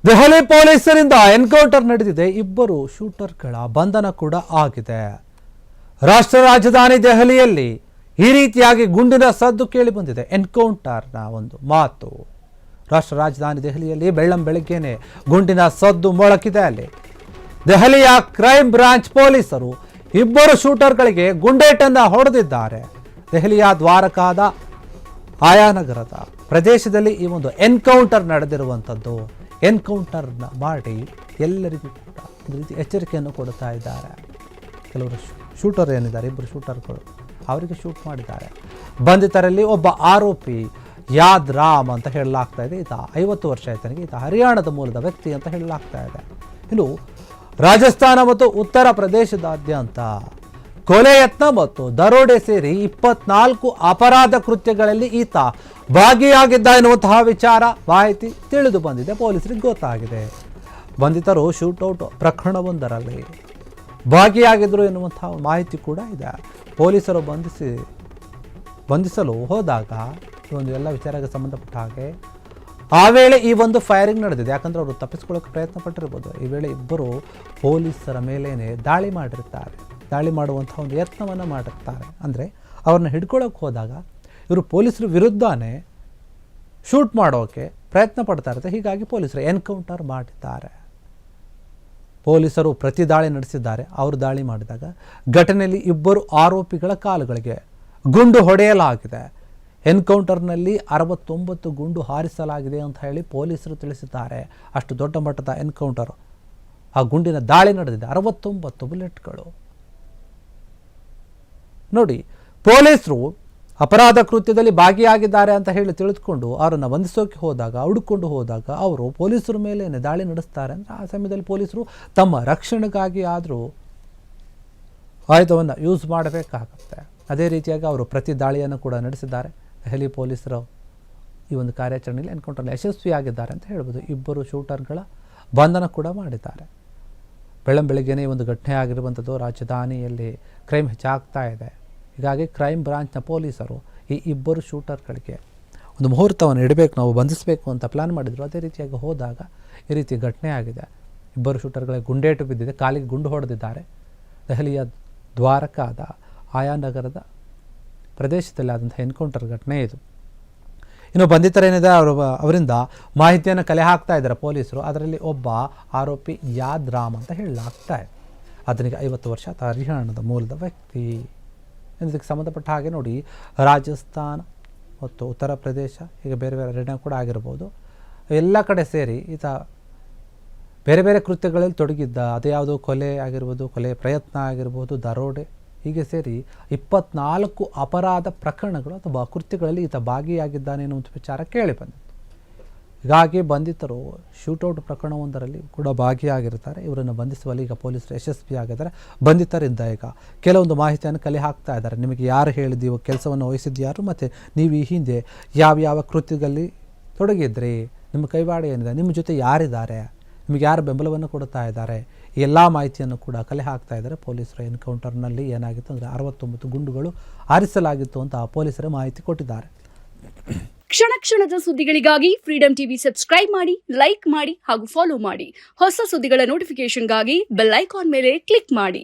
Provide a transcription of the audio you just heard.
ದೆಹಲಿ ಪೊಲೀಸರಿಂದ ಎನ್ಕೌಂಟರ್ ನಡೆದಿದೆ. ಇಬ್ಬರು ಶೂಟರ್ಗಳ ಬಂಧನ ಕೂಡ ಆಗಿದೆ. ರಾಷ್ಟ್ರ ರಾಜಧಾನಿ ದೆಹಲಿಯಲ್ಲಿ ಈ ರೀತಿಯಾಗಿ ಗುಂಡಿನ ಸದ್ದು ಕೇಳಿ ಬಂದಿದೆ. ಎನ್ಕೌಂಟರ್ನ ಒಂದು ಮಾತು. ರಾಷ್ಟ್ರ ರಾಜಧಾನಿ ದೆಹಲಿಯಲ್ಲಿ ಬೆಳ್ಳಂಬೆಳಗ್ಗೆನೆ ಗುಂಡಿನ ಸದ್ದು ಮೊಳಕಿದೆ. ಅಲ್ಲಿ ದೆಹಲಿಯ ಕ್ರೈಮ್ ಬ್ರಾಂಚ್ ಪೊಲೀಸರು ಇಬ್ಬರು ಶೂಟರ್ಗಳಿಗೆ ಗುಂಡೇಟನ್ನು ಹೊಡೆದಿದ್ದಾರೆ. ದೆಹಲಿಯ ದ್ವಾರಕಾದ ಆಯಾನಗರದ ಪ್ರದೇಶದಲ್ಲಿ ಈ ಒಂದು ಎನ್ಕೌಂಟರ್ ನಡೆದಿರುವಂಥದ್ದು. ಎನ್ಕೌಂಟರ್ನ ಮಾಡಿ ಎಲ್ಲರಿಗೂ ಕೂಡ ಒಂದು ರೀತಿ ಎಚ್ಚರಿಕೆಯನ್ನು ಕೊಡ್ತಾ ಇದ್ದಾರೆ. ಕೆಲವರು ಶೂಟರ್ ಏನಿದ್ದಾರೆ, ಇಬ್ಬರು ಶೂಟರ್ಗಳು ಅವರಿಗೆ ಶೂಟ್ ಮಾಡಿದ್ದಾರೆ. ಬಂಧಿತರಲ್ಲಿ ಒಬ್ಬ ಆರೋಪಿ ಯಾದ್ ರಾಮ್ ಅಂತ ಹೇಳಲಾಗ್ತಾ ಇದೆ. ಈತ 50 ವರ್ಷ ಆಯ್ತಾನಿಗೆ. ಈತ ಹರಿಯಾಣದ ಮೂಲದ ವ್ಯಕ್ತಿ ಅಂತ ಹೇಳಲಾಗ್ತಾ ಇದೆ. ಇನ್ನು ರಾಜಸ್ಥಾನ ಮತ್ತು ಉತ್ತರ ಪ್ರದೇಶದಾದ್ಯಂತ ಕೊಲೆ ಯತ್ನ ಮತ್ತು ದರೋಡೆ ಸೇರಿ 24 ಅಪರಾಧ ಕೃತ್ಯಗಳಲ್ಲಿ ಈತ ಭಾಗಿಯಾಗಿದ್ದ ಎನ್ನುವಂತಹ ವಿಚಾರ ಮಾಹಿತಿ ತಿಳಿದು ಬಂದಿದೆ. ಪೊಲೀಸರಿಗೆ ಗೊತ್ತಾಗಿದೆ. ಬಂಧಿತರು ಶೂಟೌಟ್ ಪ್ರಕರಣವೊಂದರಲ್ಲಿ ಭಾಗಿಯಾಗಿದ್ದರು ಎನ್ನುವಂತಹ ಮಾಹಿತಿ ಕೂಡ ಇದೆ. ಪೊಲೀಸರು ಬಂಧಿಸಲು ಹೋದಾಗ ಈ ಒಂದು ಎಲ್ಲ ವಿಚಾರಕ್ಕೆ ಸಂಬಂಧಪಟ್ಟ ಹಾಗೆ ಆ ವೇಳೆ ಈ ಒಂದು ಫೈರಿಂಗ್ ನಡೆದಿದೆ. ಯಾಕಂದರೆ ಅವರು ತಪ್ಪಿಸ್ಕೊಳ್ಳೋಕೆ ಪ್ರಯತ್ನ ಪಟ್ಟಿರ್ಬೋದು. ಈ ವೇಳೆ ಇಬ್ಬರು ಪೊಲೀಸರ ಮೇಲೇನೆ ದಾಳಿ ಮಾಡಿರ್ತಾರೆ. ದಾಳಿ ಮಾಡುವಂಥ ಒಂದು ಯತ್ನವನ್ನು ಮಾಡಿರ್ತಾರೆ. ಅಂದರೆ ಅವ್ರನ್ನ ಹಿಡ್ಕೊಳ್ಳೋಕೆ ಹೋದಾಗ ಇವರು ಪೊಲೀಸರ ವಿರುದ್ಧನೇ ಶೂಟ್ ಮಾಡೋಕ್ಕೆ ಪ್ರಯತ್ನ ಪಡ್ತಾ ಇರುತ್ತೆ. ಹೀಗಾಗಿ ಪೊಲೀಸರು ಎನ್ಕೌಂಟರ್ ಮಾಡಿದ್ದಾರೆ. ಪೊಲೀಸರು ಪ್ರತಿ ದಾಳಿ ನಡೆಸಿದ್ದಾರೆ. ಅವರು ದಾಳಿ ಮಾಡಿದಾಗ ಘಟನೆಯಲ್ಲಿ ಇಬ್ಬರು ಆರೋಪಿಗಳ ಕಾಲುಗಳಿಗೆ ಗುಂಡು ಹೊಡೆಯಲಾಗಿದೆ. ಎನ್ಕೌಂಟರ್ನಲ್ಲಿ 69 ಗುಂಡು ಹಾರಿಸಲಾಗಿದೆ ಅಂತ ಹೇಳಿ ಪೊಲೀಸರು ತಿಳಿಸಿದ್ದಾರೆ. ಅಷ್ಟು ದೊಡ್ಡ ಮಟ್ಟದ ಎನ್ಕೌಂಟರ್. ಆ ಗುಂಡಿನ ದಾಳಿ ನಡೆದಿದೆ. 69 ಬುಲೆಟ್ಗಳು. ನೋಡಿ, ಪೊಲೀಸರು ಅಪರಾಧ ಕೃತ್ಯದಲ್ಲಿ ಭಾಗಿಯಾಗಿದ್ದಾರೆ ಅಂತ ಹೇಳಿ ತಿಳಿದುಕೊಂಡು ಅವರನ್ನು ಬಂಧಿಸೋಕೆ ಹೋದಾಗ, ಹುಡುಕೊಂಡು ಹೋದಾಗ ಅವರು ಪೊಲೀಸರ ಮೇಲೆ ದಾಳಿ ನಡೆಸ್ತಾರೆ. ಅಂದರೆ ಆ ಸಮಯದಲ್ಲಿ ಪೊಲೀಸರು ತಮ್ಮ ರಕ್ಷಣೆಗಾಗಿ ಆದರೂ ಆಯುಧವನ್ನು ಯೂಸ್ ಮಾಡಬೇಕಾಗುತ್ತೆ. ಅದೇ ರೀತಿಯಾಗಿ ಅವರು ಪ್ರತಿ ದಾಳಿಯನ್ನು ಕೂಡ ನಡೆಸಿದ್ದಾರೆ. ದೆಹಲಿ ಪೊಲೀಸರು ಈ ಒಂದು ಕಾರ್ಯಾಚರಣೆಯಲ್ಲಿ ಎನ್ಕೌಂಟರ್ನಲ್ಲಿ ಯಶಸ್ವಿಯಾಗಿದ್ದಾರೆ ಅಂತ ಹೇಳ್ಬೋದು. ಇಬ್ಬರು ಶೂಟರ್ಗಳ ಬಂಧನ ಕೂಡ ಮಾಡಿದ್ದಾರೆ. ಬೆಳ್ಳಂಬೆಳಗ್ಗೆನೇ ಈ ಒಂದು ಘಟನೆ ಆಗಿರುವಂಥದ್ದು. ರಾಜಧಾನಿಯಲ್ಲಿ ಕ್ರೈಮ್ ಹೆಚ್ಚಾಗ್ತಾ ಇದೆ. ಹೀಗಾಗಿ ಕ್ರೈಮ್ ಬ್ರಾಂಚ್ನ ಪೊಲೀಸರು ಈ ಇಬ್ಬರು ಶೂಟರ್ಗಳಿಗೆ ಒಂದು ಮುಹೂರ್ತವನ್ನು ಇಡಬೇಕು, ನಾವು ಬಂಧಿಸಬೇಕು ಅಂತ ಪ್ಲ್ಯಾನ್ ಮಾಡಿದರು. ಅದೇ ರೀತಿಯಾಗಿ ಹೋದಾಗ ಈ ರೀತಿ ಘಟನೆ ಆಗಿದೆ. ಇಬ್ಬರು ಶೂಟರ್ಗಳಿಗೆ ಗುಂಡೇಟು ಬಿದ್ದಿದೆ. ಕಾಲಿಗೆ ಗುಂಡು ಹೊಡೆದಿದ್ದಾರೆ. ದೆಹಲಿಯ ದ್ವಾರಕಾದ ಆಯಾನಗರದ ಪ್ರದೇಶದಲ್ಲಿ ಆದಂಥ ಎನ್ಕೌಂಟರ್ ಘಟನೆ ಇದು. ಇನ್ನು ಬಂಧಿತರೇನಿದೆ ಅವರಿಂದ ಮಾಹಿತಿಯನ್ನು ಕಲೆ ಹಾಕ್ತಾ ಇದ್ದಾರೆ ಪೊಲೀಸರು. ಅದರಲ್ಲಿ ಒಬ್ಬ ಆರೋಪಿ ಯಾದ್ ರಾಮ್ ಅಂತ ಹೇಳಲಾಗ್ತಾ ಇದೆ. ಆತನಿಗೆ 50 ವರ್ಷ, ಹರಿಯಾಣದ ಮೂಲದ ವ್ಯಕ್ತಿ. ಇದಕ್ಕೆ ಸಂಬಂಧಪಟ್ಟ ಹಾಗೆ ನೋಡಿ, ರಾಜಸ್ಥಾನ ಮತ್ತು ಉತ್ತರ ಪ್ರದೇಶ, ಈಗ ಬೇರೆ ಬೇರೆ ಹರಿಯಾಣ ಕೂಡ ಆಗಿರ್ಬೋದು, ಎಲ್ಲ ಕಡೆ ಸೇರಿ ಈತ ಬೇರೆ ಬೇರೆ ಕೃತ್ಯಗಳಲ್ಲಿ ತೊಡಗಿದ್ದ. ಅದೇ ಯಾವುದೋ ಕೊಲೆ ಆಗಿರ್ಬೋದು, ಕೊಲೆ ಪ್ರಯತ್ನ ಆಗಿರ್ಬೋದು, ದರೋಡೆ, ಹೀಗೆ ಸೇರಿ 24 ಅಪರಾಧ ಪ್ರಕರಣಗಳು ಅಥವಾ ಕೃತ್ಯಗಳಲ್ಲಿ ಈತ ಭಾಗಿಯಾಗಿದ್ದಾನೆ ಎನ್ನುವಂಥ ವಿಚಾರ ಕೇಳಿ ಬಂದಿತ್ತು. ಹೀಗಾಗಿ ಬಂಧಿತರು ಶೂಟೌಟ್ ಪ್ರಕರಣವೊಂದರಲ್ಲಿ ಕೂಡ ಭಾಗಿಯಾಗಿರ್ತಾರೆ. ಇವರನ್ನು ಬಂಧಿಸುವಲ್ಲಿ ಈಗ ಪೊಲೀಸರು ಯಶಸ್ವಿಯಾಗಿದ್ದಾರೆ. ಬಂಧಿತರಿಂದ ಈಗ ಕೆಲವೊಂದು ಮಾಹಿತಿಯನ್ನು ಕಲೆ ಹಾಕ್ತಾ ಇದ್ದಾರೆ. ನಿಮಗೆ ಯಾರು ಹೇಳಿದ್ದೀವೋ, ಕೆಲಸವನ್ನು ವಹಿಸಿದ್ಯಾರು, ಮತ್ತು ನೀವು ಈ ಹಿಂದೆ ಯಾವ ಕೃತ್ಯದಲ್ಲಿ ತೊಡಗಿದ್ರಿ, ನಿಮ್ಮ ಕೈವಾಡ ಏನಿದೆ, ನಿಮ್ಮ ಜೊತೆ ಯಾರಿದ್ದಾರೆ, ನಿಮಗೆ ಯಾರು ಬೆಂಬಲವನ್ನು ಕೊಡ್ತಾ ಇದ್ದಾರೆ, ಈ ಎಲ್ಲ ಮಾಹಿತಿಯನ್ನು ಕೂಡ ಕಲೆ ಹಾಕ್ತಾ ಇದ್ದಾರೆ ಪೊಲೀಸರು. ಎನ್ಕೌಂಟರ್ನಲ್ಲಿ ಏನಾಗಿತ್ತು ಅಂದರೆ 69 ಗುಂಡುಗಳು ಹಾರಿಸಲಾಗಿತ್ತು ಅಂತ ಪೊಲೀಸರೇ ಮಾಹಿತಿ ಕೊಟ್ಟಿದ್ದಾರೆ. ಕ್ಷಣ ಕ್ಷಣದ ಸುದ್ದಿಗಳಿಗಾಗಿ ಫ್ರೀಡಂ ಟಿವಿ ಸಬ್ಸ್ಕ್ರೈಬ್ ಮಾಡಿ, ಲೈಕ್ ಮಾಡಿ ಹಾಗೂ ಫಾಲೋ ಮಾಡಿ. ಹೊಸ ಸುದ್ದಿಗಳ ನೋಟಿಫಿಕೇಶನ್ಗಾಗಿ ಬೆಲ್ ಐಕಾನ್ ಮೇಲೆ ಕ್ಲಿಕ್ ಮಾಡಿ.